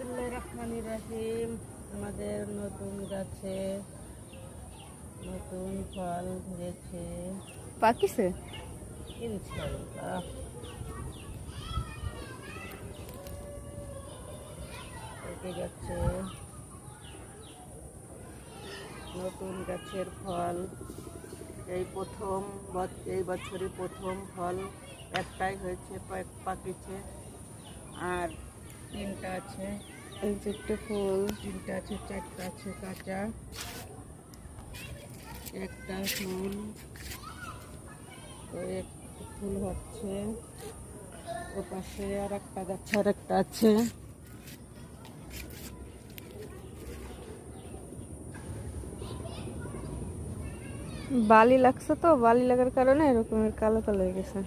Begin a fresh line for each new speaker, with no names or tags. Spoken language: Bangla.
বিসমিল্লাহির রহমানির রহিম। আমাদের নতুন গাছে নতুন ফল ধরেছে
পাকিছে।
ইনশাআল্লাহ। পেকে গেছে নতুন গাছের ফল। এই বছরই প্রথম ফল একটাই হয়েছে, পাকিছে, আর তিনটা আছে।
এই যে একটা ফুল,
তিনটা আছে, চারটা আছে কাঁচা, একটা ফুল। তো এক ফুল হচ্ছে, ও পাশে আর একটা গাছে আর একটা আছে।
বালি লাগছে, তো বালি লাগার কারণে এরকমের কালো কালো হয়ে গেছে।